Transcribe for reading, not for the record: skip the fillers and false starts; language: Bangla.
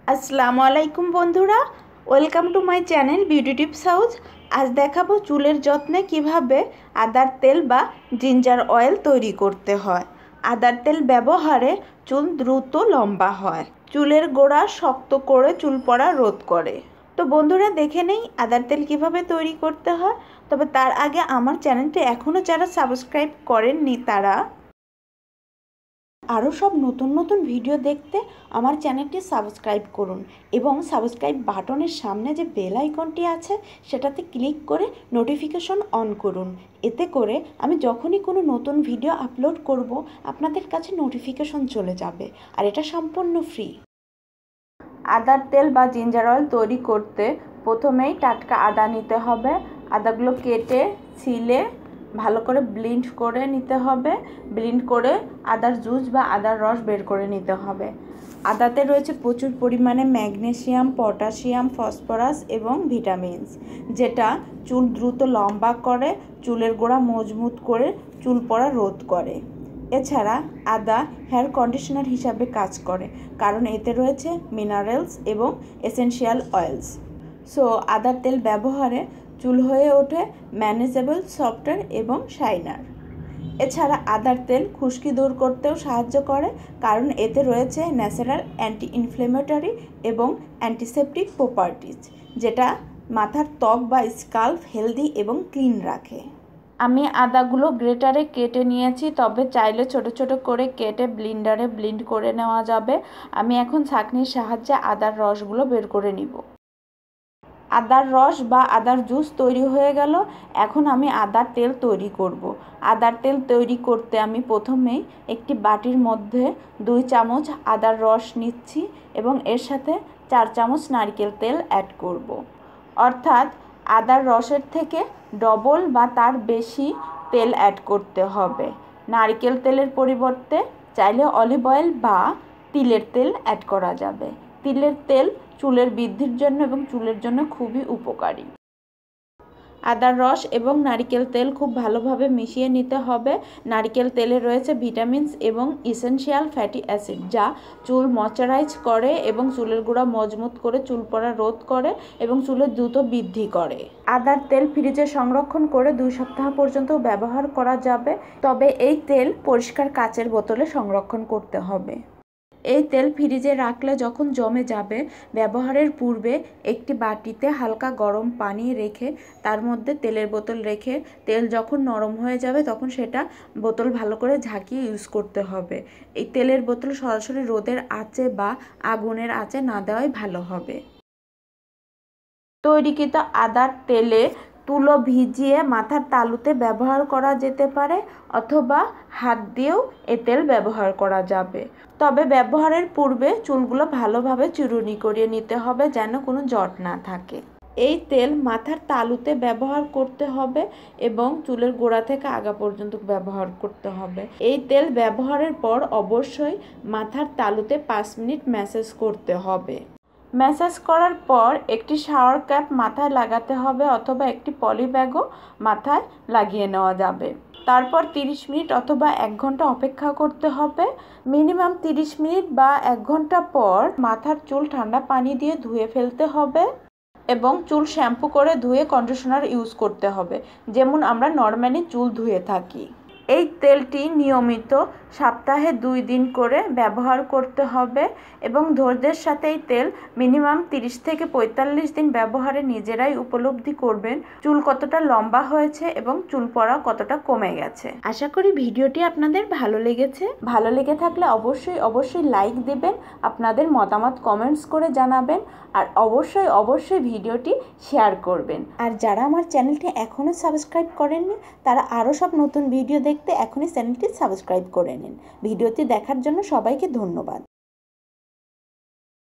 আসসালামু আলাইকুম বন্ধুরা, welcome to my channel beauty tips house. আজ দেখাবো চুলের যত্নে কিভাবে আদার তেল বা জিঞ্জার অয়েল তৈরি করতে হয়। আদার তেল ব্যবহারে চুল দ্রুত লম্বা হয়, চুলের গোড়া শক্ত করে চুল পড়া রোধ করে। তো বন্ধুরা, দেখে নেই আদার তেল কিভাবে তৈরি করতে হয়। তবে তার আগে আমার চ্যানেলটি এখনও যারা সাবস্ক্রাইব করেননি তারা আরও সব নতুন নতুন ভিডিও দেখতে আমার চ্যানেলটি সাবস্ক্রাইব করুন এবং সাবস্ক্রাইব বাটনের সামনে যে বেল আইকনটি আছে সেটাতে ক্লিক করে নোটিফিকেশন অন করুন। এতে করে আমি যখনই কোনো নতুন ভিডিও আপলোড করব আপনাদের কাছে নোটিফিকেশন চলে যাবে, আর এটা সম্পূর্ণ ফ্রি। আদার তেল বা জিঞ্জার অয়েল তৈরি করতে প্রথমেই টাটকা আদা নিতে হবে। আদাগুলো কেটে ছিলে ভালো করে ব্লিন্ড করে নিতে হবে। ব্লিন্ড করে আদার জুস বা আদার রস বের করে নিতে হবে। আদাতে রয়েছে প্রচুর পরিমাণে ম্যাগনেসিয়াম, পটাশিয়াম, ফসফরাস এবং ভিটামিনস, যেটা চুল দ্রুত লম্বা করে, চুলের গোড়া মজবুত করে, চুল পড়া রোধ করে। এছাড়া আদা হেয়ার কন্ডিশনার হিসাবে কাজ করে, কারণ এতে রয়েছে মিনারেলস এবং এসেনশিয়াল অয়েলস। সো আদার তেল ব্যবহারে চুল হয়ে ওঠে ম্যানেজেবল, সফটার এবং শাইনার। এছাড়া আদার তেল খুশকি দূর করতেও সাহায্য করে, কারণ এতে রয়েছে ন্যাচারাল অ্যান্টি ইনফ্লেমেটরি এবং অ্যান্টিসেপটিক প্রপার্টিজ, যেটা মাথার ত্বক বা স্কাল্প হেলদি এবং ক্লিন রাখে। আমি আদাগুলো গ্রেটারে কেটে নিয়েছি, তবে চাইলে ছোট ছোট করে কেটে ব্লিন্ডারে ব্লিন্ড করে নেওয়া যাবে। আমি এখন ছাঁকনির সাহায্যে আদার রসগুলো বের করে নিব। আদার রস বা আদার জুস তৈরি হয়ে গেল। এখন আমি আদার তেল তৈরি করব। আদার তেল তৈরি করতে আমি প্রথমেই একটি বাটির মধ্যে 2 চামচ আদার রস নিচ্ছি এবং এর সাথে 4 চামচ নারকেল তেল অ্যাড করব। অর্থাৎ আদার রসের থেকে ডবল বা তার বেশি তেল অ্যাড করতে হবে। নারকেল তেলের পরিবর্তে চাইলে অলিভ অয়েল বা তিলের তেল অ্যাড করা যাবে। তিলের তেল চুলের বৃদ্ধির জন্য এবং চুলের জন্য খুবই উপকারী। আদার রস এবং নারকেল তেল খুব ভালোভাবে মিশিয়ে নিতে হবে। নারকেল তেলে রয়েছে ভিটামিনস এবং এসেনশিয়াল ফ্যাটি অ্যাসিড, যা চুল ময়শ্চারাইজ করে এবং চুলের গোড়া মজবুত করে, চুল পড়া রোধ করে এবং চুলের দ্রুত বৃদ্ধি করে। আদার তেল ফ্রিজে সংরক্ষণ করে 2 সপ্তাহ পর্যন্ত ব্যবহার করা যাবে, তবে এই তেল পরিষ্কার কাচের বোতলে সংরক্ষণ করতে হবে। এই তেল ফ্রিজে রাখলে যখন জমে যাবে, ব্যবহারের পূর্বে একটি বাটিতে হালকা গরম পানি রেখে তার মধ্যে তেলের বোতল রেখে তেল যখন নরম হয়ে যাবে তখন সেটা বোতল ভালো করে ঝাঁকিয়ে ইউজ করতে হবে। এই তেলের বোতল সরাসরি রোদের আঁচে বা আগুনের আঁচে না দেওয়াই ভালো হবে। তৈরিকৃত আদার তেলে তুলো ভিজিয়ে মাথার তালুতে ব্যবহার করা যেতে পারে, অথবা হাত দিয়েও এ তেল ব্যবহার করা যাবে। তবে ব্যবহারের পূর্বে চুলগুলো ভালোভাবে চুরুনি করিয়ে নিতে হবে, যেন কোনো জট না থাকে। এই তেল মাথার তালুতে ব্যবহার করতে হবে এবং চুলের গোড়া থেকে আগা পর্যন্ত ব্যবহার করতে হবে। এই তেল ব্যবহারের পর অবশ্যই মাথার তালুতে 5 মিনিট ম্যাসাজ করতে হবে। ম্যাসাজ করার পর একটি শাওয়ার ক্যাপ মাথায় লাগাতে হবে, অথবা একটি পলি ব্যাগও মাথায় লাগিয়ে নেওয়া যাবে। তারপর 30 মিনিট অথবা 1 ঘন্টা অপেক্ষা করতে হবে। মিনিমাম 30 মিনিট বা 1 ঘন্টা পর মাথার চুল ঠান্ডা পানি দিয়ে ধুয়ে ফেলতে হবে এবং চুল শ্যাম্পু করে ধুয়ে কন্ডিশনার ইউজ করতে হবে, যেমন আমরা নর্মালি চুল ধুয়ে থাকি। এই তেলটি নিয়মিত সপ্তাহে 2 দিন করে ব্যবহার করতে হবে এবং ধৈর্যের সাথে এই তেল মিনিমাম 30 থেকে 45 দিন ব্যবহারে নিজেরাই উপলব্ধি করবেন চুল কতটা লম্বা হয়েছে এবং চুল পড়া কতটা কমে গেছে। আশা করি ভিডিওটি আপনাদের ভালো লেগেছে। ভালো লেগে থাকলে অবশ্যই লাইক দেবেন, আপনাদের মতামত কমেন্টস করে জানাবেন, আর অবশ্যই ভিডিওটি শেয়ার করবেন। আর যারা আমার চ্যানেলটি এখনও সাবস্ক্রাইব করেননি তারা আরও সব নতুন ভিডিও দেখতে এখনই চ্যানেলটি সাবস্ক্রাইব করে নিন। ভিডিওটি দেখার জন্য সবাইকে ধন্যবাদ।